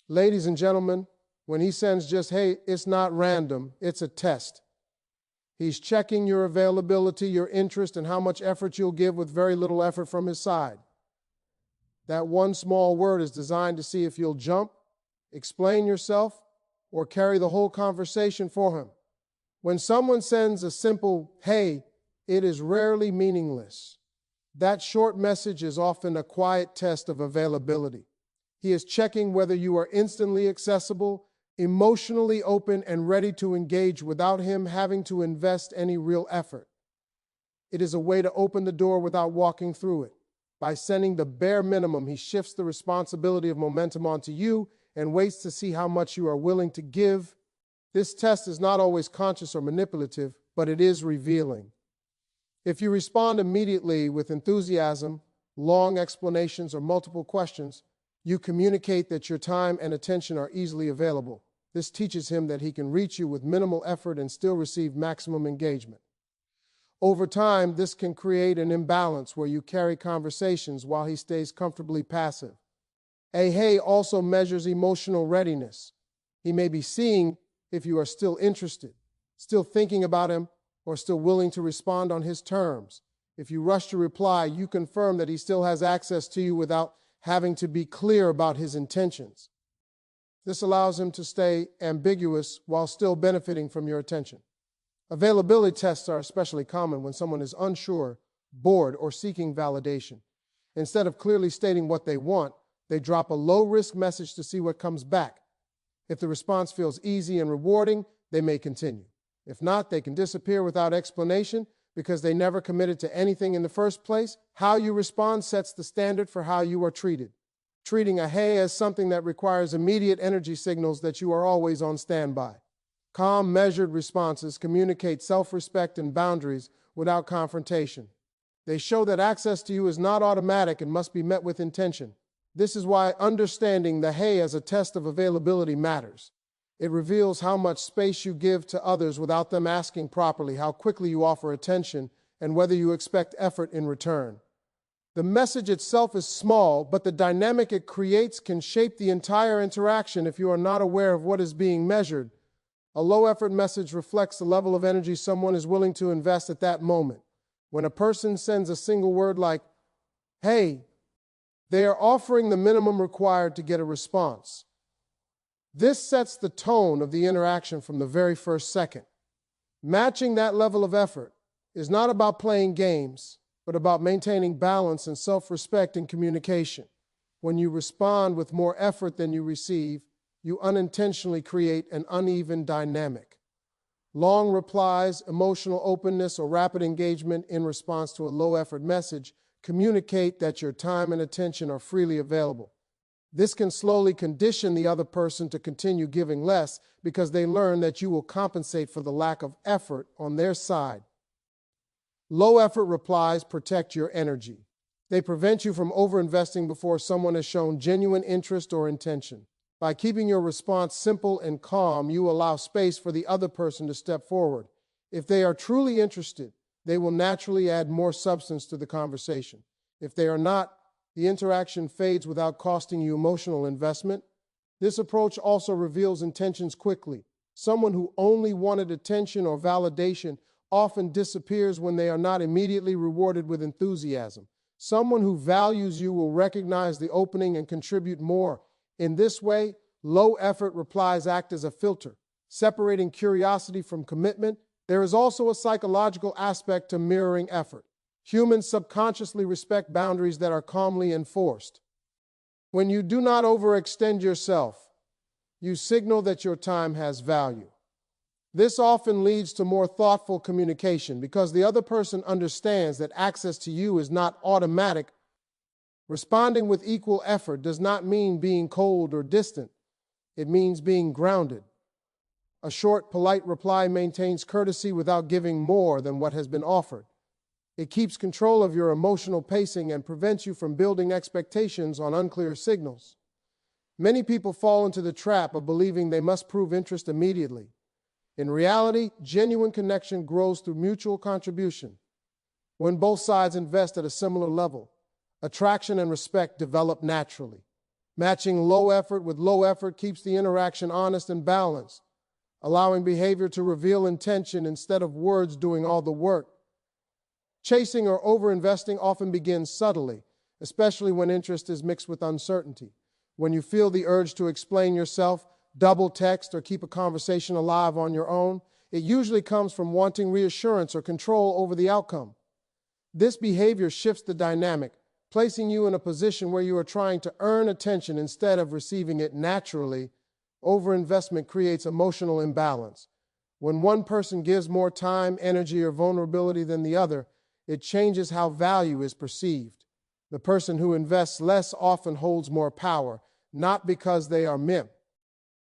Ladies and gentlemen, when he sends just, hey, it's not random, it's a test. He's checking your availability, your interest, and how much effort you'll give with very little effort from his side. That one small word is designed to see if you'll jump, explain yourself, or carry the whole conversation for him. When someone sends a simple, hey, it is rarely meaningless. That short message is often a quiet test of availability. He is checking whether you are instantly accessible, emotionally open, and ready to engage without him having to invest any real effort. It is a way to open the door without walking through it. By sending the bare minimum, he shifts the responsibility of momentum onto you and waits to see how much you are willing to give. This test is not always conscious or manipulative, but it is revealing. If you respond immediately with enthusiasm, long explanations, or multiple questions, you communicate that your time and attention are easily available. This teaches him that he can reach you with minimal effort and still receive maximum engagement. Over time, this can create an imbalance where you carry conversations while he stays comfortably passive. A hey also measures emotional readiness. He may be seeing if you are still interested, still thinking about him, or still willing to respond on his terms. If you rush to reply, you confirm that he still has access to you without having to be clear about his intentions. This allows him to stay ambiguous while still benefiting from your attention. Availability tests are especially common when someone is unsure, bored, or seeking validation. Instead of clearly stating what they want, they drop a low-risk message to see what comes back. If the response feels easy and rewarding, they may continue. If not, they can disappear without explanation because they never committed to anything in the first place. How you respond sets the standard for how you are treated. Treating a hey as something that requires immediate energy signals that you are always on standby. Calm, measured responses communicate self-respect and boundaries without confrontation. They show that access to you is not automatic and must be met with intention. This is why understanding the hey as a test of availability matters. It reveals how much space you give to others without them asking properly, how quickly you offer attention, and whether you expect effort in return. The message itself is small, but the dynamic it creates can shape the entire interaction if you are not aware of what is being measured. A low-effort message reflects the level of energy someone is willing to invest at that moment. When a person sends a single word like, hey, they are offering the minimum required to get a response. This sets the tone of the interaction from the very first second. Matching that level of effort is not about playing games, but about maintaining balance and self-respect in communication. When you respond with more effort than you receive, you unintentionally create an uneven dynamic. Long replies, emotional openness, or rapid engagement in response to a low-effort message communicate that your time and attention are freely available. This can slowly condition the other person to continue giving less because they learn that you will compensate for the lack of effort on their side. Low-effort replies protect your energy. They prevent you from overinvesting before someone has shown genuine interest or intention. By keeping your response simple and calm, you allow space for the other person to step forward. If they are truly interested, they will naturally add more substance to the conversation. If they are not, the interaction fades without costing you emotional investment. This approach also reveals intentions quickly. Someone who only wanted attention or validation often disappears when they are not immediately rewarded with enthusiasm. Someone who values you will recognize the opening and contribute more. In this way, low-effort replies act as a filter, separating curiosity from commitment. There is also a psychological aspect to mirroring effort. Humans subconsciously respect boundaries that are calmly enforced. When you do not overextend yourself, you signal that your time has value. This often leads to more thoughtful communication because the other person understands that access to you is not automatic. Responding with equal effort does not mean being cold or distant. It means being grounded. A short, polite reply maintains courtesy without giving more than what has been offered. It keeps control of your emotional pacing and prevents you from building expectations on unclear signals. Many people fall into the trap of believing they must prove interest immediately. In reality, genuine connection grows through mutual contribution. When both sides invest at a similar level, attraction and respect develop naturally. Matching low effort with low effort keeps the interaction honest and balanced, allowing behavior to reveal intention instead of words doing all the work. Chasing or overinvesting often begins subtly, especially when interest is mixed with uncertainty. When you feel the urge to explain yourself, double text, or keep a conversation alive on your own, it usually comes from wanting reassurance or control over the outcome. This behavior shifts the dynamic, placing you in a position where you are trying to earn attention instead of receiving it naturally. Overinvestment creates emotional imbalance. When one person gives more time, energy, or vulnerability than the other, it changes how value is perceived. The person who invests less often holds more power, not because they are mim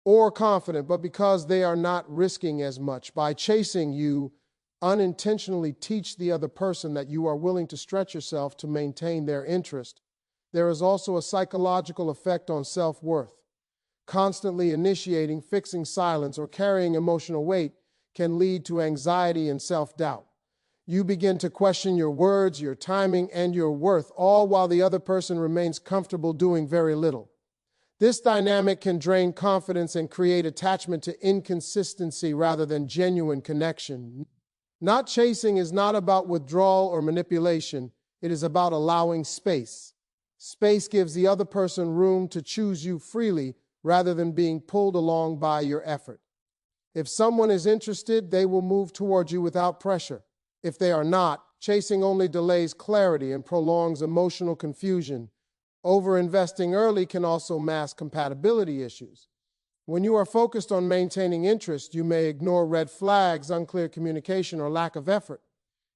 or confident, but because they are not risking as much. By chasing, you unintentionally teach the other person that you are willing to stretch yourself to maintain their interest. There is also a psychological effect on self-worth. Constantly initiating, fixing silence, or carrying emotional weight can lead to anxiety and self-doubt. You begin to question your words, your timing, and your worth, all while the other person remains comfortable doing very little. This dynamic can drain confidence and create attachment to inconsistency rather than genuine connection. Not chasing is not about withdrawal or manipulation. It is about allowing space. Space gives the other person room to choose you freely rather than being pulled along by your effort. If someone is interested, they will move towards you without pressure. If they are not, chasing only delays clarity and prolongs emotional confusion. Overinvesting early can also mask compatibility issues. When you are focused on maintaining interest, you may ignore red flags, unclear communication, or lack of effort.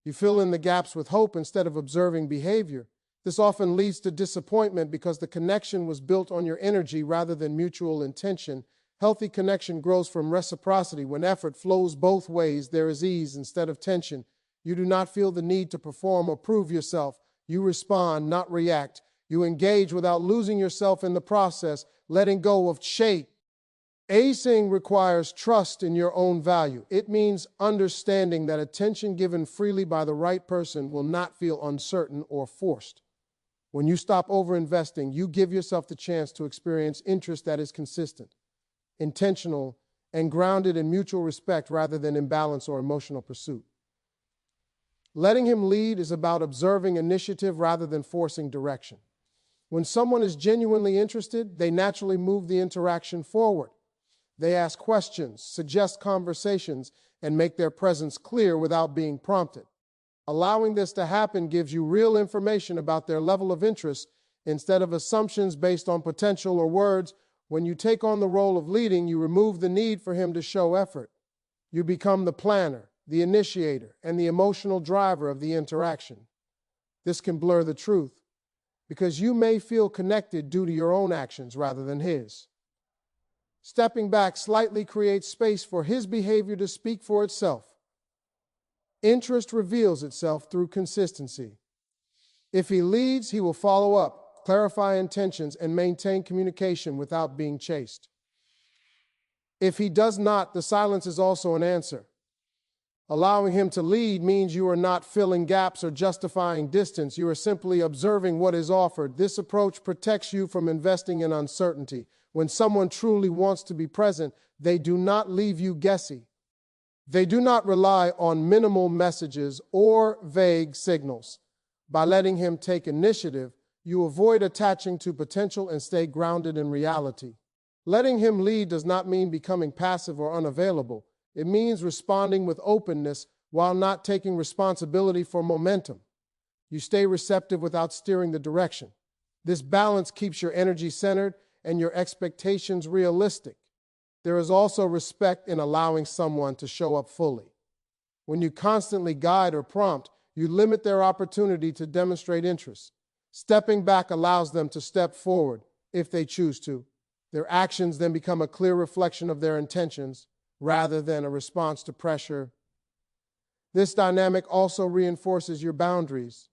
You fill in the gaps with hope instead of observing behavior. This often leads to disappointment because the connection was built on your energy rather than mutual intention. Healthy connection grows from reciprocity. When effort flows both ways, there is ease instead of tension. You do not feel the need to perform or prove yourself. You respond, not react. You engage without losing yourself in the process, letting go of chase. Acing requires trust in your own value. It means understanding that attention given freely by the right person will not feel uncertain or forced. When you stop overinvesting, you give yourself the chance to experience interest that is consistent, intentional, and grounded in mutual respect rather than imbalance or emotional pursuit. Letting him lead is about observing initiative rather than forcing direction. When someone is genuinely interested, they naturally move the interaction forward. They ask questions, suggest conversations, and make their presence clear without being prompted. Allowing this to happen gives you real information about their level of interest instead of assumptions based on potential or words. When you take on the role of leading, you remove the need for him to show effort. You become the planner, the initiator, and the emotional driver of the interaction. This can blur the truth because you may feel connected due to your own actions rather than his. Stepping back slightly creates space for his behavior to speak for itself. Interest reveals itself through consistency. If he leads, he will follow up, clarify intentions, and maintain communication without being chased. If he does not, the silence is also an answer. Allowing him to lead means you are not filling gaps or justifying distance. You are simply observing what is offered. This approach protects you from investing in uncertainty. When someone truly wants to be present, they do not leave you guessing. They do not rely on minimal messages or vague signals. By letting him take initiative, you avoid attaching to potential and stay grounded in reality. Letting him lead does not mean becoming passive or unavailable. It means responding with openness while not taking responsibility for momentum. You stay receptive without steering the direction. This balance keeps your energy centered and your expectations realistic. There is also respect in allowing someone to show up fully. When you constantly guide or prompt, you limit their opportunity to demonstrate interest. Stepping back allows them to step forward if they choose to. Their actions then become a clear reflection of their intentions rather than a response to pressure. This dynamic also reinforces your boundaries.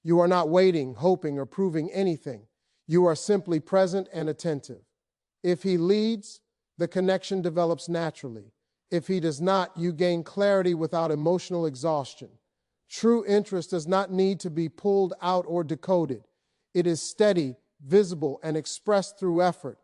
You are not waiting, hoping, or proving anything. You are simply present and attentive. If he leads, the connection develops naturally. If he does not, you gain clarity without emotional exhaustion. True interest does not need to be pulled out or decoded. It is steady, visible, and expressed through effort.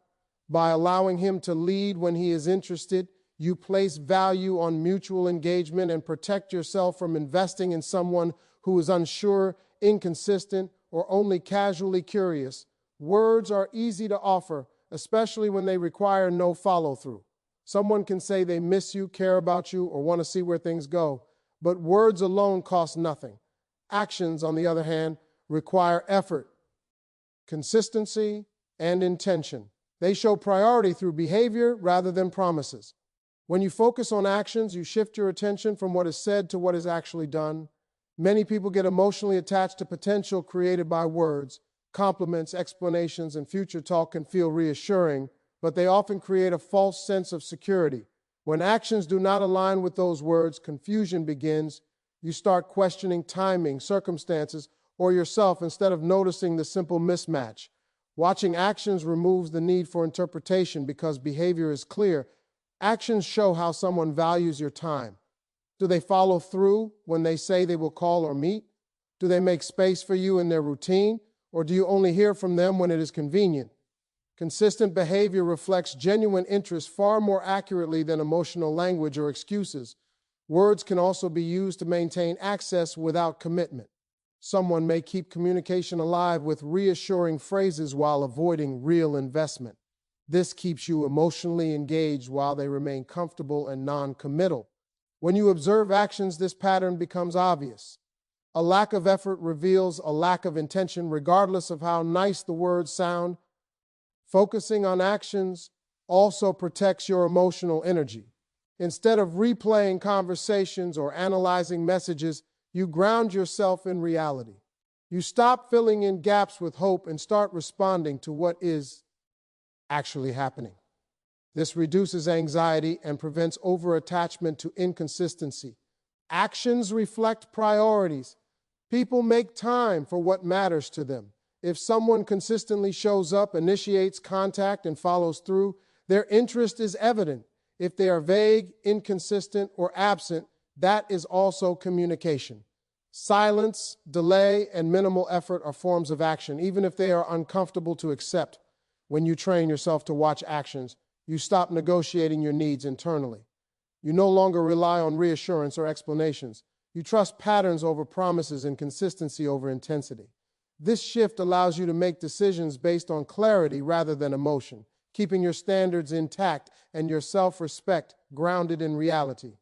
By allowing him to lead when he is interested, you place value on mutual engagement and protect yourself from investing in someone who is unsure, inconsistent, or only casually curious. Words are easy to offer, especially when they require no follow-through. Someone can say they miss you, care about you, or want to see where things go, but words alone cost nothing. Actions, on the other hand, require effort, consistency, and intention. They show priority through behavior rather than promises. When you focus on actions, you shift your attention from what is said to what is actually done. Many people get emotionally attached to potential created by words. Compliments, explanations, and future talk can feel reassuring, but they often create a false sense of security. When actions do not align with those words, confusion begins. You start questioning timing, circumstances, or yourself instead of noticing the simple mismatch. Watching actions removes the need for interpretation because behavior is clear. Actions show how someone values your time. Do they follow through when they say they will call or meet? Do they make space for you in their routine? Or do you only hear from them when it is convenient? Consistent behavior reflects genuine interest far more accurately than emotional language or excuses. Words can also be used to maintain access without commitment. Someone may keep communication alive with reassuring phrases while avoiding real investment. This keeps you emotionally engaged while they remain comfortable and non-committal. When you observe actions, this pattern becomes obvious. A lack of effort reveals a lack of intention, regardless of how nice the words sound. Focusing on actions also protects your emotional energy. Instead of replaying conversations or analyzing messages, you ground yourself in reality. You stop filling in gaps with hope and start responding to what is actually happening. This reduces anxiety and prevents over-attachment to inconsistency. Actions reflect priorities. People make time for what matters to them. If someone consistently shows up, initiates contact, and follows through, their interest is evident. If they are vague, inconsistent, or absent, that is also communication. Silence, delay, and minimal effort are forms of action, even if they are uncomfortable to accept. When you train yourself to watch actions, you stop negotiating your needs internally. You no longer rely on reassurance or explanations. You trust patterns over promises and consistency over intensity. This shift allows you to make decisions based on clarity rather than emotion, keeping your standards intact and your self-respect grounded in reality.